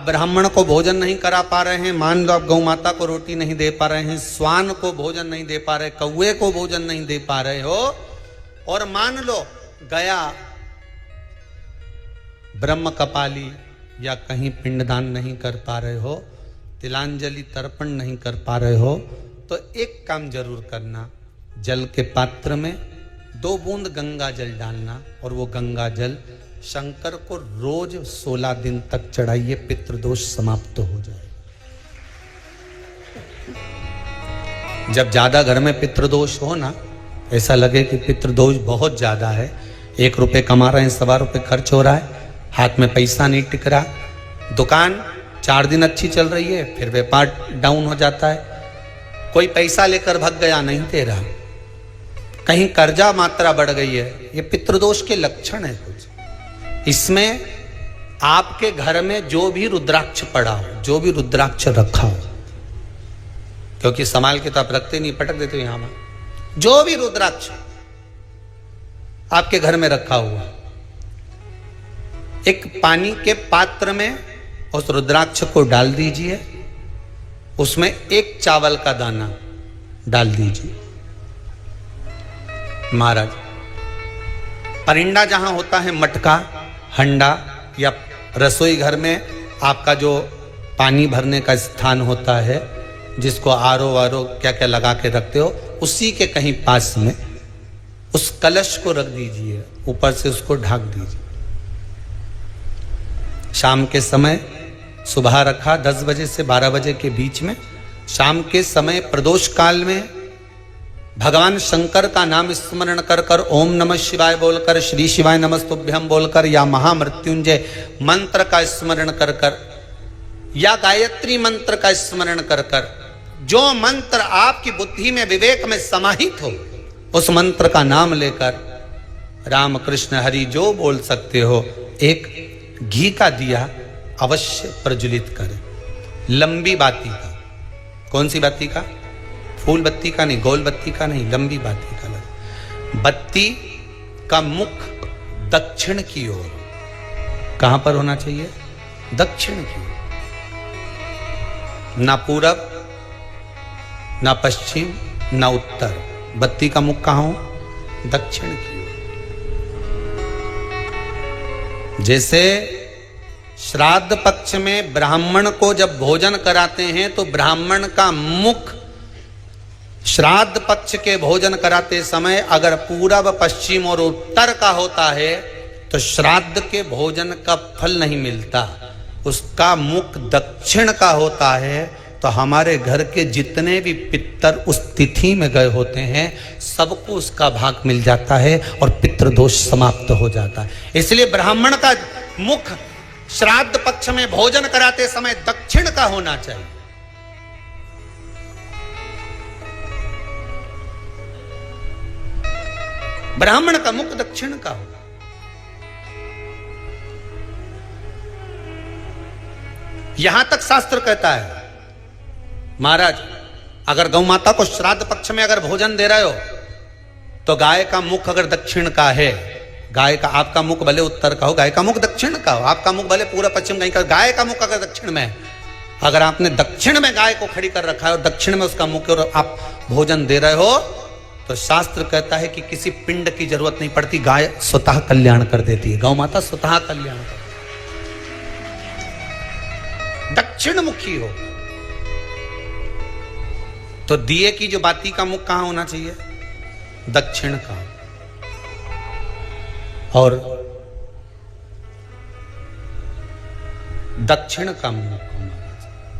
ब्राह्मण को भोजन नहीं करा पा रहे हैं, मान लो आप गौ माता को रोटी नहीं दे पा रहे हैं, श्वान को भोजन नहीं दे पा रहे, कौवे को भोजन नहीं दे पा रहे हो, और मान लो गया ब्रह्म कपाली या कहीं पिंडदान नहीं कर पा रहे हो, तिलांजलि तर्पण नहीं कर पा रहे हो, तो एक काम जरूर करना, जल के पात्र में 2 बूंद गंगा जल डालना और वो गंगा जल शंकर को रोज 16 दिन तक चढ़ाइए, पितृदोष समाप्त हो जाए। जब ज्यादा घर में पितृदोष हो ना, ऐसा लगे कि पितृदोष बहुत ज्यादा है, 1 रुपए कमा रहे हैं, 1.25 रुपए खर्च हो रहा है, हाथ में पैसा नहीं टिक रहा, दुकान 4 दिन अच्छी चल रही है, फिर व्यापार डाउन हो जाता है, कोई पैसा लेकर भाग गया, नहीं दे रहा, कहीं कर्जा मात्रा बढ़ गई है, ये पितृदोष के लक्षण है कुछ। इसमें आपके घर में जो भी रुद्राक्ष पड़ा हो, जो भी रुद्राक्ष रखा हो, क्योंकि संभाल के तो आप रखते नहीं, पटक देते हो यहां में, जो भी रुद्राक्ष आपके घर में रखा हुआ, एक पानी के पात्र में उस रुद्राक्ष को डाल दीजिए, उसमें 1 चावल का दाना डाल दीजिए। महाराज, परिंदा जहां होता है, मटका, हंडा या रसोई घर में आपका जो पानी भरने का स्थान होता है, जिसको आरो वारो क्या क्या लगा के रखते हो, उसी के कहीं पास में उस कलश को रख दीजिए, ऊपर से उसको ढक दीजिए। शाम के समय, सुबह रखा 10 बजे से 12 बजे के बीच में, शाम के समय प्रदोष काल में भगवान शंकर का नाम स्मरण कर कर, ओम नमः शिवाय बोलकर, श्री शिवाय नमस्तुभ्यम बोलकर, या महामृत्युंजय मंत्र का स्मरण कर कर, या गायत्री मंत्र का स्मरण कर कर, जो मंत्र आपकी बुद्धि में, विवेक में समाहित हो, उस मंत्र का नाम लेकर राम कृष्ण हरि जो बोल सकते हो, एक घी का दिया अवश्य प्रज्वलित करें, लंबी बाती का। कौन सी बाती का? फूल बत्ती का नहीं, गोल बत्ती का नहीं, लंबी बाती का लगा। बत्ती का मुख दक्षिण की ओर, कहां पर होना चाहिए? दक्षिण की ओर, ना पूरब, ना पश्चिम, ना उत्तर। बत्ती का मुख कहां हो? दक्षिण की ओर। जैसे श्राद्ध पक्ष में ब्राह्मण को जब भोजन कराते हैं तो ब्राह्मण का मुख श्राद्ध पक्ष के भोजन कराते समय अगर पूरब, पश्चिम और उत्तर का होता है तो श्राद्ध के भोजन का फल नहीं मिलता। उसका मुख दक्षिण का होता है तो हमारे घर के जितने भी पितर उस तिथि में गए होते हैं सबको उसका भाग मिल जाता है और पितृदोष समाप्त हो जाता है। इसलिए ब्राह्मण का मुख श्राद्ध पक्ष में भोजन कराते समय दक्षिण का होना चाहिए। ब्राह्मण का मुख दक्षिण का हो। यहां तक शास्त्र कहता है महाराज, अगर गौ माता को श्राद्ध पक्ष में अगर भोजन दे रहे हो तो गाय का मुख अगर दक्षिण का है, गाय का, आपका मुख भले उत्तर का हो, गाय का मुख दक्षिण का हो, आपका मुख भले पूरा पश्चिम कहीं का, गाय का मुख अगर दक्षिण में है, अगर आपने दक्षिण में गाय को खड़ी कर रखा है और दक्षिण में उसका मुख और आप भोजन दे रहे हो तो शास्त्र कहता है कि किसी पिंड की जरूरत नहीं पड़ती, गाय स्वतः कल्याण कर देती है, गौ माता स्वतः कल्याण कर, दक्षिण मुखी हो। तो दिए की जो बाती का मुख कहां होना चाहिए? दक्षिण का। और दक्षिण का मुख होना चाहिए।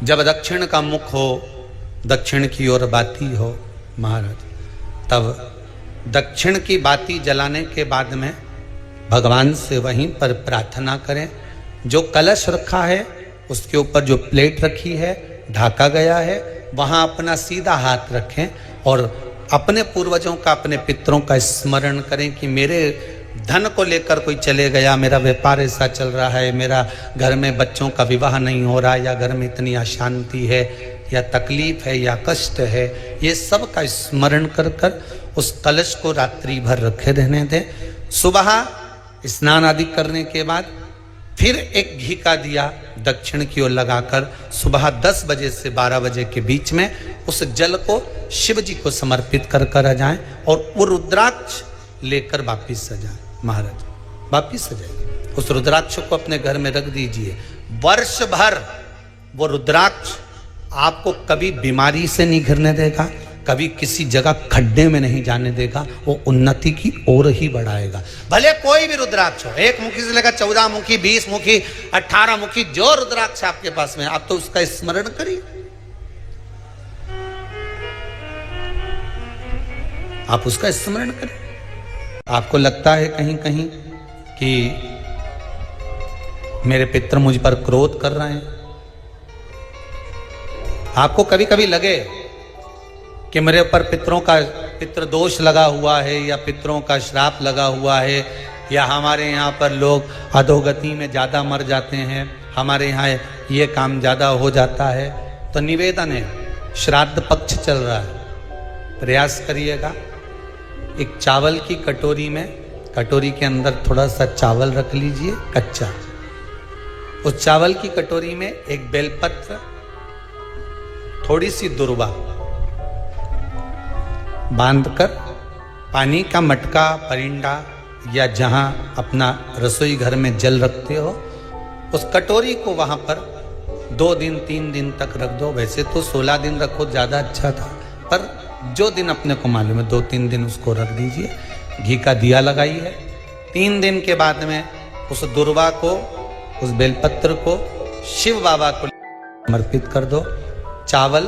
जब दक्षिण का मुख हो, दक्षिण की ओर बाती हो महाराज, तब दक्षिण की बाती जलाने के बाद में भगवान से वहीं पर प्रार्थना करें। जो कलश रखा है उसके ऊपर जो प्लेट रखी है, ढाका गया है, वहां अपना सीधा हाथ रखें और अपने पूर्वजों का, अपने पितरों का स्मरण करें कि मेरे धन को लेकर कोई चले गया, मेरा व्यापार ऐसा चल रहा है, मेरा घर में बच्चों का विवाह नहीं हो रहा, या घर में इतनी अशांति है या तकलीफ है या कष्ट है, ये सब का स्मरण कर कर उस कलश को रात्रि भर रखे रहने दें। सुबह स्नान आदि करने के बाद फिर एक घी का दिया दक्षिण की ओर लगाकर सुबह 10 बजे से 12 बजे के बीच में उस जल को शिव जी को समर्पित कर आ जाएं और वो रुद्राक्ष लेकर वापिस सजाएं। महाराज वापिस सजाइए, उस रुद्राक्ष को अपने घर में रख दीजिए। वर्ष भर वो रुद्राक्ष आपको कभी बीमारी से नहीं घिरने देगा, कभी किसी जगह खड्डे में नहीं जाने देगा, वो उन्नति की ओर ही बढ़ाएगा। भले कोई भी रुद्राक्ष हो, 1 मुखी से लेकर 14 मुखी, 20 मुखी, 18 मुखी, जो रुद्राक्ष आपके पास में, आप तो उसका स्मरण करिए। आप उसका स्मरण करें। आपको लगता है कहीं कहीं कि मेरे पितर मुझ पर क्रोध कर रहे हैं, आपको कभी कभी लगे कि मेरे ऊपर पितृ दोष लगा हुआ है या पितरों का श्राप लगा हुआ है, या हमारे यहाँ पर लोग अधोगति में ज़्यादा मर जाते हैं, हमारे यहाँ ये काम ज़्यादा हो जाता है, तो निवेदन है, श्राद्ध पक्ष चल रहा है, प्रयास करिएगा। एक चावल की कटोरी में, कटोरी के अंदर थोड़ा सा चावल रख लीजिए कच्चा, उस चावल की कटोरी में एक बेलपत्र, थोड़ी सी दुर्वा बांधकर पानी का मटका, परिंडा या जहां अपना रसोई घर में जल रखते हो, उस कटोरी को वहां पर 2 दिन 3 दिन तक रख दो। वैसे तो 16 दिन रखो ज़्यादा अच्छा था, पर जो दिन अपने को मालूम है 2-3 दिन उसको रख दीजिए। घी का दिया लगाइए। 3 दिन के बाद में उस दुर्वा को, उस बेलपत्र को शिव बाबा को समर्पित कर दो। चावल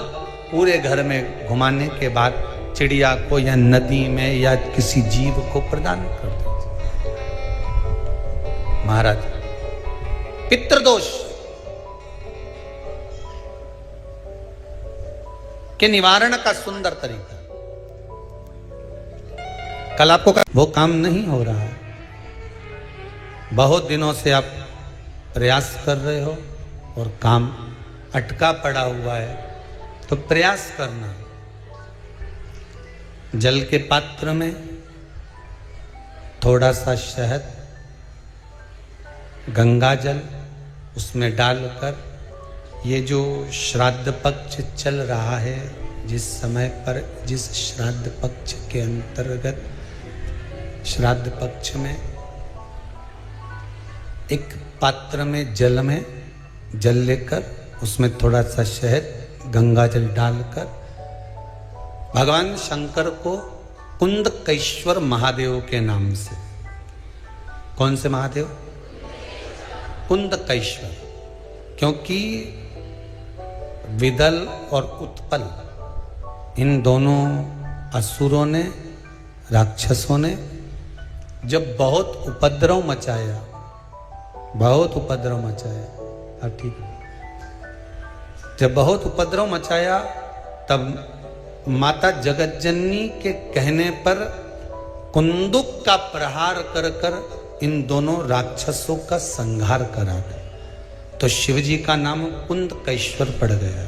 पूरे घर में घुमाने के बाद चिड़िया को या नदी में या किसी जीव को प्रदान कर दो। महाराज, पितृदोष के निवारण का सुंदर तरीका। कल आपको वो काम नहीं हो रहा है, बहुत दिनों से आप प्रयास कर रहे हो और काम अटका पड़ा हुआ है, तो प्रयास करना। जल के पात्र में थोड़ा सा शहद, गंगा जल उसमें डालकर, ये जो श्राद्ध पक्ष चल रहा है, जिस समय पर, जिस श्राद्ध पक्ष के अंतर्गत, श्राद्ध पक्ष में एक पात्र में जल लेकर उसमें थोड़ा सा शहद, गंगा जल डालकर भगवान शंकर को कुंदकेश्वर महादेव के नाम से, कौन से महादेव? कुंदकेश्वर, क्योंकि विदल और उत्पल, इन दोनों असुरों ने, राक्षसों ने जब बहुत उपद्रव मचाया, अब ठीक है, जब बहुत उपद्रव मचाया, तब माता जगतजननी के कहने पर कुंदुक का प्रहार कर कर इन दोनों राक्षसों का संहार करा गया। तो शिवजी का नाम कुंदकेश्वर पड़ गया।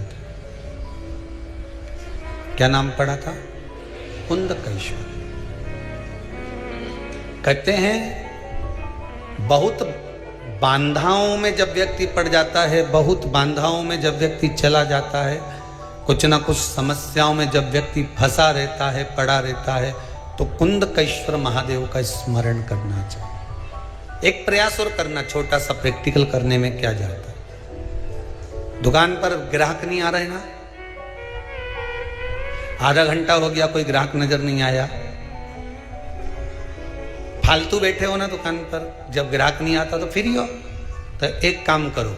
क्या नाम पड़ा था? कुंदकेश्वर। कहते हैं बहुत बांधाओं में जब व्यक्ति पड़ जाता है, बहुत बांधाओं में जब व्यक्ति चला जाता है, कुछ ना कुछ समस्याओं में जब व्यक्ति फंसा रहता है, पड़ा रहता है, तो कुंदकेश्वर महादेव का स्मरण करना चाहिए। एक प्रयास और करना, छोटा सा प्रैक्टिकल करने में क्या जाता है। दुकान पर ग्राहक नहीं आ रहे ना, आधा घंटा हो गया, कोई ग्राहक नजर नहीं आया, फालतू बैठे हो ना दुकान पर, जब ग्राहक नहीं आता तो फ्री हो, तो एक काम करो,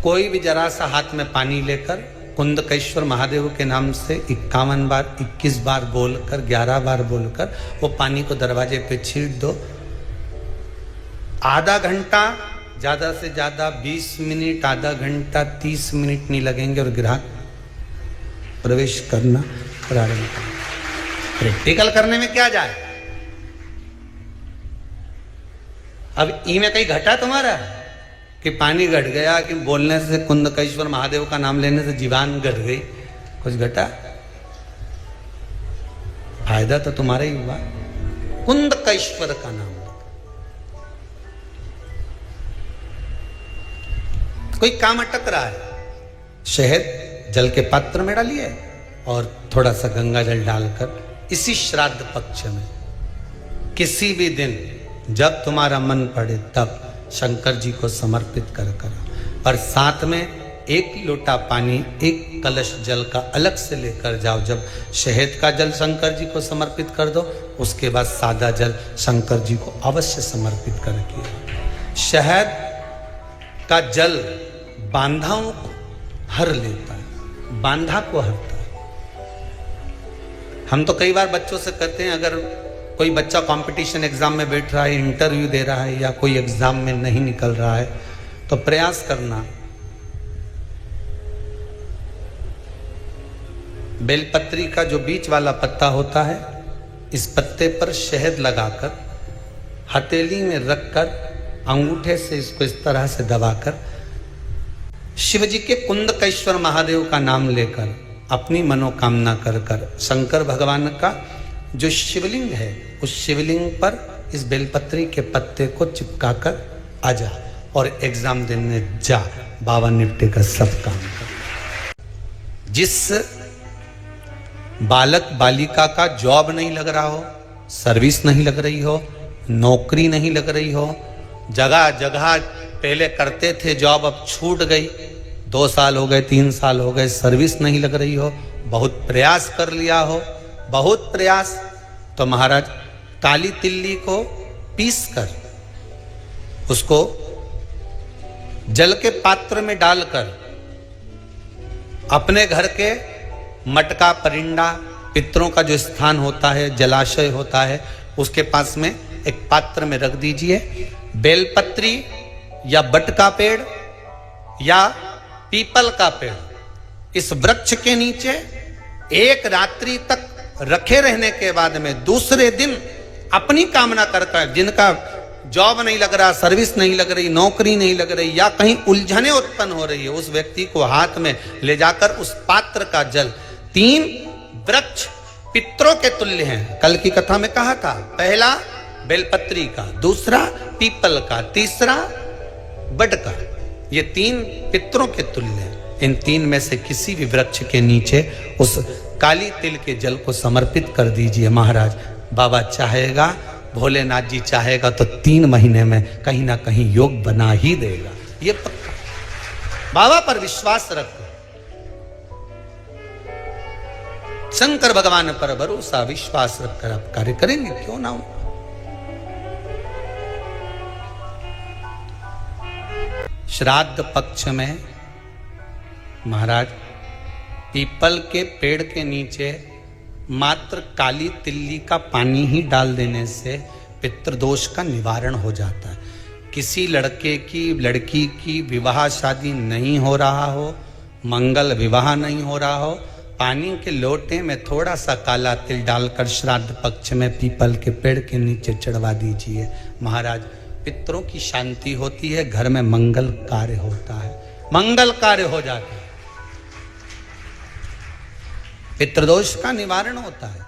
कोई भी जरा सा हाथ में पानी लेकर कुंदकेश्वर महादेव के नाम से 51 बार, 21 बार बोलकर, 11 बार बोलकर वो पानी को दरवाजे पे छीट दो। आधा घंटा, ज्यादा से ज्यादा 20 मिनट, आधा घंटा 30 मिनट नहीं लगेंगे और ग्राहक प्रवेश करना प्रारंभ करें। प्रैक्टिकल करने में क्या जाए। अब ई में कहीं घटा तुम्हारा कि पानी घट गया, कि बोलने से, कुंदकेश्वर महादेव का नाम लेने से जीवान घट गई, कुछ घटा? फायदा तो तुम्हारा ही हुआ। कुंदकेश्वर का नाम, कोई काम अटक रहा है, शहद जल के पात्र में डालिए और थोड़ा सा गंगा जल डालकर इसी श्राद्ध पक्ष में किसी भी दिन जब तुम्हारा मन पड़े तब शंकर जी को समर्पित कर और साथ में एक लोटा पानी, एक कलश जल का अलग से लेकर जाओ। जब शहद का जल शंकर जी को समर्पित कर दो, उसके बाद सादा जल शंकर जी को अवश्य समर्पित करके। शहद का जल बांधाओं को हर लेता है, बांधा को हरता है। हम तो कई बार बच्चों से कहते हैं, अगर कोई बच्चा कंपटीशन एग्जाम में बैठ रहा है, इंटरव्यू दे रहा है या कोई एग्जाम में नहीं निकल रहा है, तो प्रयास करना बेलपत्री का जो बीच वाला पत्ता होता है, इस पत्ते पर शहद लगाकर हथेली में रखकर अंगूठे से इसको इस तरह से दबाकर शिव जी के कुंदकेश्वर महादेव का नाम लेकर अपनी मनोकामना कर शंकर भगवान का जो शिवलिंग है, उस शिवलिंग पर इस बेलपत्री के पत्ते को चिपकाकर आ जा और एग्जाम देने जा। बाबा निपटे का सब काम कर। जिस बालक बालिका का जॉब नहीं लग रहा हो, सर्विस नहीं लग रही हो, नौकरी नहीं लग रही हो, जगह जगह पहले करते थे जॉब, अब छूट गई, 2 साल हो गए, 3 साल हो गए, सर्विस नहीं लग रही हो, बहुत प्रयास कर लिया हो, बहुत प्रयास, तो महाराज काली तिल्ली को पीस कर उसको जल के पात्र में डालकर अपने घर के मटका परिंडा, पितरों का जो स्थान होता है, जलाशय होता है, उसके पास में एक पात्र में रख दीजिए। बेलपत्री या बट का पेड़ या पीपल का पेड़, इस वृक्ष के नीचे एक रात्रि तक रखे रहने के बाद में दूसरे दिन अपनी कामना करता है, जिनका जॉब नहीं लग रहा, सर्विस नहीं लग रही, नौकरी नहीं लग रही या कहीं उलझने उत्पन्न हो रही है, उस व्यक्ति को हाथ में ले जाकर उस पात्र का जल, 3 वृक्ष पितरों के तुल्य हैं। कल की कथा में कहा था, पहला बेलपत्री का, दूसरा पीपल का, तीसरा बड का, ये 3 पितरों के तुल्य हैं। इन 3 में से किसी भी वृक्ष के नीचे उस काली तिल के जल को समर्पित कर दीजिए। महाराज बाबा चाहेगा, भोलेनाथ जी चाहेगा तो 3 महीने में कहीं ना कहीं योग बना ही देगा, ये पक्का। बाबा पर विश्वास रखो, शंकर भगवान पर भरोसा विश्वास रखकर आप कार्य करेंगे, क्यों ना हो। श्राद्ध पक्ष में महाराज पीपल के पेड़ के नीचे मात्र काली तिल्ली का पानी ही डाल देने से पितृदोष का निवारण हो जाता है। किसी लड़के की लड़की की विवाह शादी नहीं हो रहा हो, मंगल विवाह नहीं हो रहा हो, पानी के लोटे में थोड़ा सा काला तिल डालकर श्राद्ध पक्ष में पीपल के पेड़ के नीचे चढ़वा दीजिए। महाराज पितरों की शांति होती है, घर में मंगल कार्य होता है, मंगल कार्य हो जाता है, पितृदोष का निवारण होता है।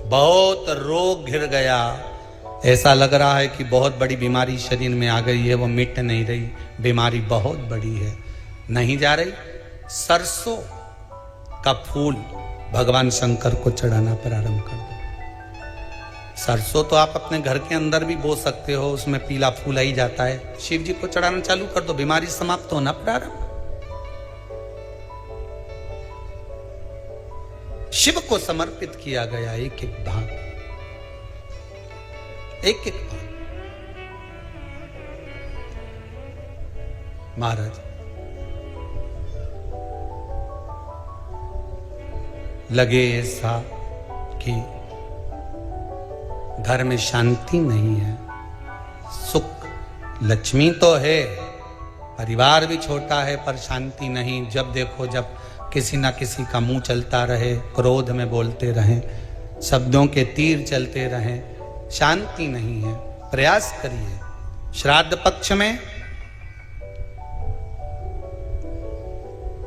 बहुत रोग घिर गया, ऐसा लग रहा है कि बहुत बड़ी बीमारी शरीर में आ गई है, वो मिट नहीं रही, बीमारी बहुत बड़ी है, नहीं जा रही। सरसों का फूल भगवान शंकर को चढ़ाना प्रारंभ कर दो। सरसों तो आप अपने घर के अंदर भी बो सकते हो, उसमें पीला फूल आ ही जाता है, शिव जी को चढ़ाना चालू कर दो, बीमारी समाप्त होना प्रारंभ। शिव को समर्पित किया गया एक एक भाग, एक एक भाग। महाराज लगे ऐसा कि घर में शांति नहीं है, सुख लक्ष्मी तो है, परिवार भी छोटा है पर शांति नहीं। जब देखो जब किसी ना किसी का मुंह चलता रहे, क्रोध में बोलते रहें, शब्दों के तीर चलते रहें, शांति नहीं है। प्रयास करिए। श्राद्ध पक्ष में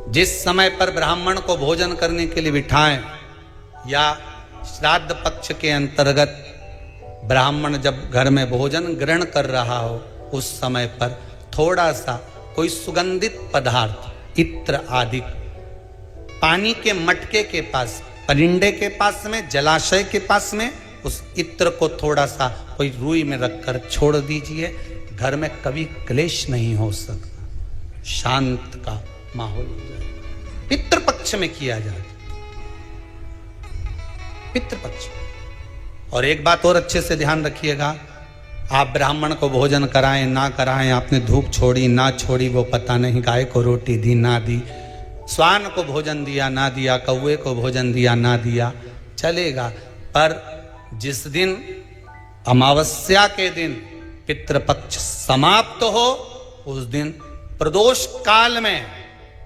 जिस समय पर ब्राह्मण को भोजन करने के लिए बिठाएं, या श्राद्ध पक्ष के अंतर्गत ब्राह्मण जब घर में भोजन ग्रहण कर रहा हो, उस समय पर थोड़ा सा कोई सुगंधित पदार्थ, इत्र आदि, पानी के मटके के पास, परिंडे के पास में, जलाशय के पास में उस इत्र को थोड़ा सा कोई रुई में रखकर छोड़ दीजिए। घर में कभी क्लेश नहीं हो सकता, शांत का माहौल हो जाए। पितृपक्ष में किया जाए, पितृपक्ष। और एक बात और अच्छे से ध्यान रखिएगा, आप ब्राह्मण को भोजन कराएं ना कराएं, आपने धूप छोड़ी ना छोड़ी वो पता नहीं, गाय को रोटी दी ना दी, स्वान को भोजन दिया ना दिया, कौवे को भोजन दिया ना दिया, चलेगा। पर जिस दिन अमावस्या के दिन पितृपक्ष समाप्त हो, उस दिन प्रदोष काल में,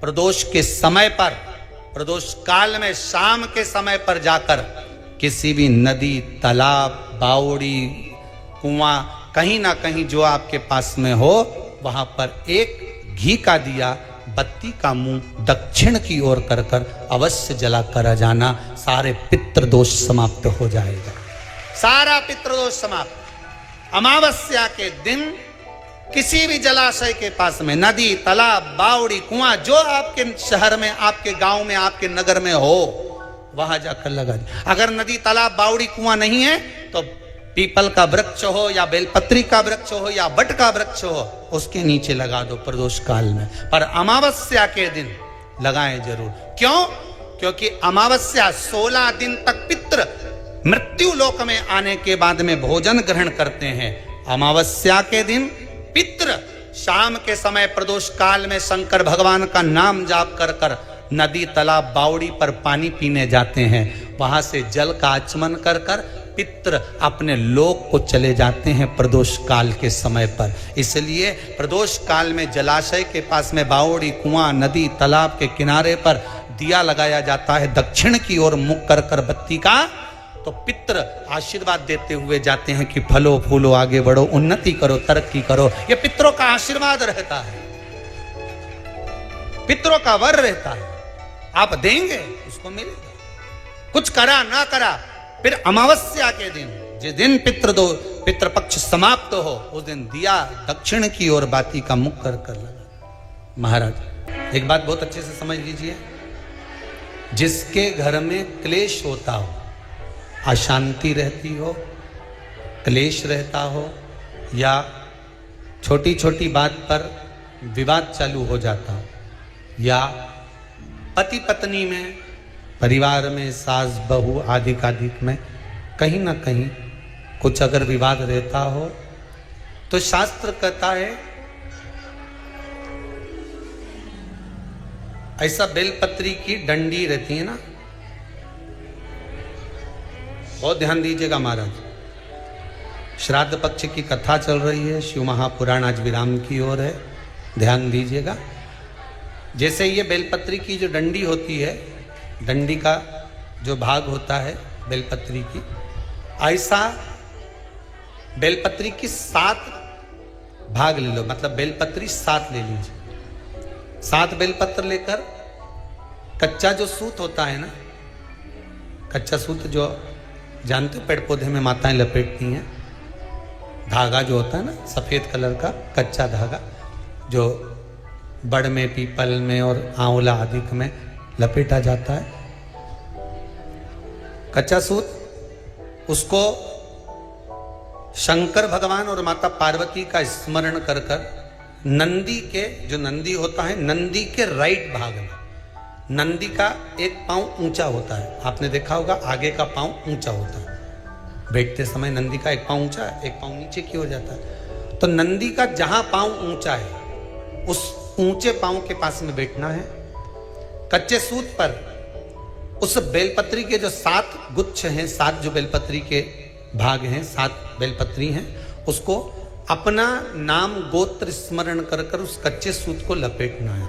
प्रदोष के समय पर, प्रदोष काल में शाम के समय पर जाकर किसी भी नदी, तालाब, बावड़ी, कुआं, कहीं ना कहीं जो आपके पास में हो, वहां पर एक घी का दिया, बत्ती का मुंह दक्षिण की ओर कर कर अवश्य जला कर जाना। सारे पितृदोष समाप्त हो जाएगा, सारा पितृदोष समाप्त। अमावस्या के दिन किसी भी जलाशय के पास में, नदी, तालाब, बावड़ी, कुआं, जो आपके शहर में, आपके गांव में, आपके नगर में हो, वहां जाकर लगा दे। अगर नदी, तालाब, बावड़ी, कुआं नहीं है तो पीपल का वृक्ष हो या बेलपत्री का वृक्ष हो या बट का वृक्ष हो, उसके नीचे लगा दो प्रदोष काल में। पर अमावस्या के दिन लगाएं जरूर। क्यों? क्योंकि अमावस्या 16 दिन तक पितृ मृत्यु लोक में आने के बाद में भोजन ग्रहण करते हैं। अमावस्या के दिन पितृ शाम के समय प्रदोष काल में शंकर भगवान का नाम जाप कर कर नदी, तालाब, बावड़ी पर पानी पीने जाते हैं। वहां से जल का आचमन कर कर पितृ अपने लोक को चले जाते हैं प्रदोष काल के समय पर। इसलिए प्रदोष काल में जलाशय के पास में, बावड़ी, कुआं, नदी, तालाब के किनारे पर दिया लगाया जाता है दक्षिण की ओर मुख कर कर बत्ती का। तो पितृ आशीर्वाद देते हुए जाते हैं कि फलो फूलो, आगे बढ़ो, उन्नति करो, तरक्की करो। ये पितरों का आशीर्वाद रहता है, पितरों का वर रहता है। आप देंगे उसको मिलेगा। कुछ करा ना करा, फिर अमावस्या के दिन, जिस दिन पितृपक्ष समाप्त हो, उस दिन दिया दक्षिण की ओर बाती का मुख कर कर लगा। महाराज एक बात बहुत अच्छे से समझ लीजिए, जिसके घर में क्लेश होता हो, अशांति रहती हो, क्लेश रहता हो, या छोटी छोटी बात पर विवाद चालू हो जाता हो, या पति पत्नी में, परिवार में, सास बहू आदि कादिक में कहीं ना कहीं कुछ अगर विवाद रहता हो, तो शास्त्र कहता है ऐसा बेलपत्री की डंडी रहती है ना, बहुत ध्यान दीजिएगा महाराज। श्राद्ध पक्ष की कथा चल रही है, शिव महापुराण आज विराम की ओर है, ध्यान दीजिएगा। जैसे ये बेलपत्री की जो डंडी होती है, डंडी का जो भाग होता है बेलपत्री की, ऐसा बेलपत्री की 7 भाग ले लो, मतलब बेलपत्री 7 ले लीजिए। 7 बेलपत्र लेकर कच्चा जो सूत होता है ना, कच्चा सूत जो जानते हो पेड़ पौधे में माताएं लपेटती हैं, धागा जो होता है ना सफेद कलर का कच्चा धागा, जो बड़ में, पीपल में और आंवला आदि में लपेटा जाता है, कच्चा सूत, उसको शंकर भगवान और माता पार्वती का स्मरण कर कर नंदी के, जो नंदी होता है, नंदी के राइट भाग में, नंदी का एक पांव ऊंचा होता है, आपने देखा होगा आगे का पांव ऊंचा होता है, बैठते समय नंदी का एक पांव ऊंचा है, एक पांव नीचे की हो जाता है। तो नंदी का जहां पांव ऊंचा है, उस ऊंचे पांव के पास में बैठना है। कच्चे सूत पर उस बेलपत्री के जो 7 गुच्छ हैं, 7 जो बेलपत्री के भाग हैं, 7 बेलपत्री हैं, उसको अपना नाम गोत्र स्मरण कर कर उस कच्चे सूत को लपेटना है।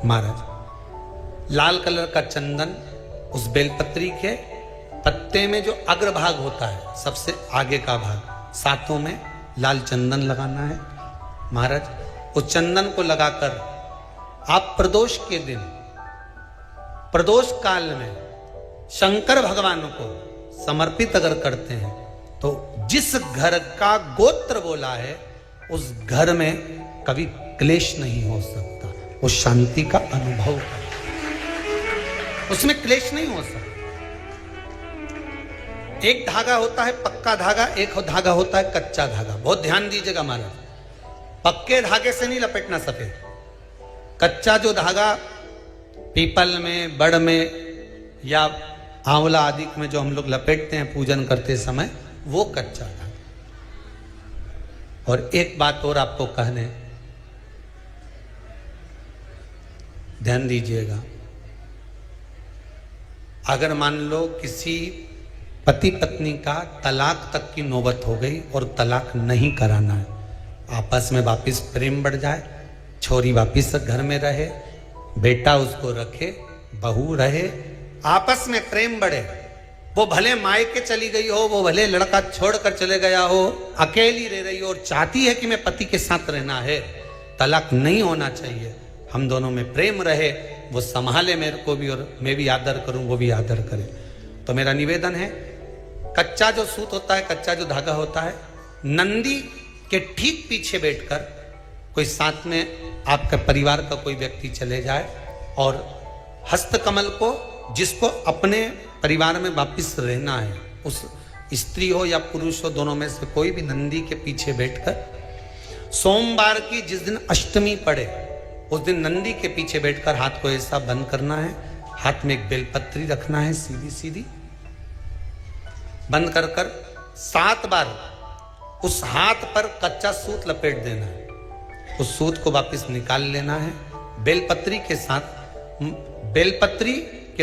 महाराज लाल कलर का चंदन उस बेलपत्री के पत्ते में जो अग्रभाग होता है, सबसे आगे का भाग, सातों में लाल चंदन लगाना है। महाराज उस चंदन को लगाकर आप प्रदोष के दिन, प्रदोष काल में शंकर भगवान को समर्पित अगर करते हैं तो जिस घर का गोत्र बोला है उस घर में कभी क्लेश नहीं हो सकता, वो शांति का अनुभव है, उसमें क्लेश नहीं हो सकता। एक धागा होता है पक्का धागा, एक धागा होता है कच्चा धागा। बहुत ध्यान दीजिएगा महाराज, पक्के धागे से नहीं लपेटना सफेद। कच्चा जो धागा पीपल में, बड़ में या आंवला आदि में जो हम लोग लपेटते हैं पूजन करते समय, वो कच्चा धागा। और एक बात और आपको कहने, ध्यान दीजिएगा, अगर मान लो किसी पति पत्नी का तलाक तक की नौबत हो गई और तलाक नहीं कराना है, आपस में वापिस प्रेम बढ़ जाए, छोरी वापिस घर में रहे, बेटा उसको रखे, बहू रहे, आपस में प्रेम बढ़े, वो भले मायके चली गई हो, वो भले लड़का छोड़कर चले गया हो, अकेली रह रही हो और चाहती है कि मैं पति के साथ रहना है, तलाक नहीं होना चाहिए, हम दोनों में प्रेम रहे, वो संभाले मेरे को भी और मैं भी आदर करूं, वो भी आदर करे। तो मेरा निवेदन है, कच्चा जो सूत होता है, कच्चा जो धागा होता है, नंदी के ठीक पीछे बैठकर कोई साथ में आपका परिवार का कोई व्यक्ति चले जाए और हस्तकमल को, जिसको अपने परिवार में वापिस रहना है, उस स्त्री हो या पुरुष हो, दोनों में से कोई भी नंदी के पीछे बैठकर सोमवार की जिस दिन अष्टमी पड़े उस दिन नंदी के पीछे बैठकर हाथ को ऐसा बंद करना है, हाथ में एक बेलपत्री रखना है, सीधी सीधी बंद कर कर 7 बार उस हाथ पर कच्चा सूत लपेट देना है, उस सूत को वापस निकाल लेना है, बेलपत्री के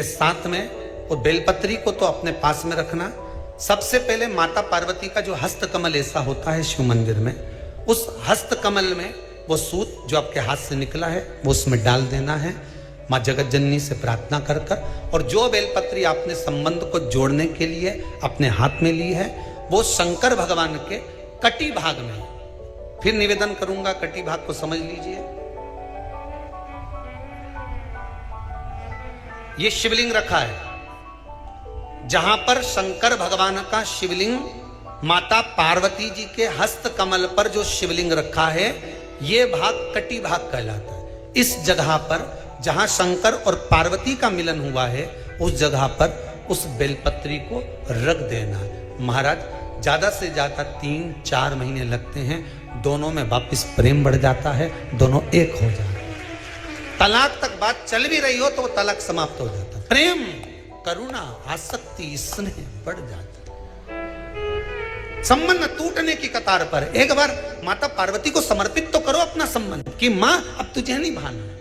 साथ में, और बेलपत्री को तो अपने पास में रखना। सबसे पहले माता पार्वती का जो हस्तकमल ऐसा होता है शिव मंदिर में, उस हस्तकमल में वो सूत जो आपके हाथ से निकला है वो उसमें डाल देना है, माँ जगत जननी से प्रार्थना कर कर, और जो बेलपत्री आपने संबंध को जोड़ने के लिए अपने हाथ में ली है वो शंकर भगवान के कटी भाग में, फिर निवेदन करूंगा कटी भाग को समझ लीजिए। ये शिवलिंग रखा है, जहां पर शंकर भगवान का शिवलिंग, माता पार्वती जी के हस्त कमल पर जो शिवलिंग रखा है, ये भाग कटी भाग कहलाता है। इस जगह पर जहां शंकर और पार्वती का मिलन हुआ है, उस जगह पर उस बेलपत्री को रख देना है। महाराज ज्यादा से ज्यादा 3-4 महीने लगते हैं, दोनों में वापस प्रेम बढ़ जाता है, दोनों एक हो जाते हैं। तलाक तक बात चल भी रही हो तो वो तलाक समाप्त हो जाता है, प्रेम, करुणा, आसक्ति, स्नेह बढ़ जाता है। संबंध टूटने की कतार पर एक बार माता पार्वती को समर्पित तो करो अपना संबंध कि मां अब तुझे नहीं भाना।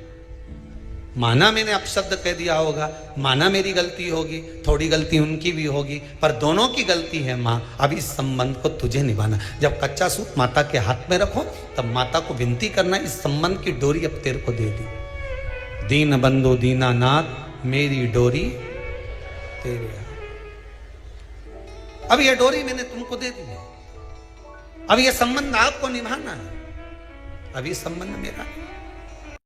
माना मैंने अपशब्द कह दिया होगा, माना मेरी गलती होगी, थोड़ी गलती उनकी भी होगी, पर दोनों की गलती है मां, अब इस संबंध को तुझे निभाना। जब कच्चा सूत माता के हाथ में रखो तब माता को विनती करना, इस संबंध की डोरी अब तेरे को दे दी, दीन बंधु दीनानाथ मेरी डोरी तेरे हाथ। अब यह डोरी मैंने तुमको दे दी है, अब यह संबंध आपको निभाना है, अब ये संबंध मेरा नहीं।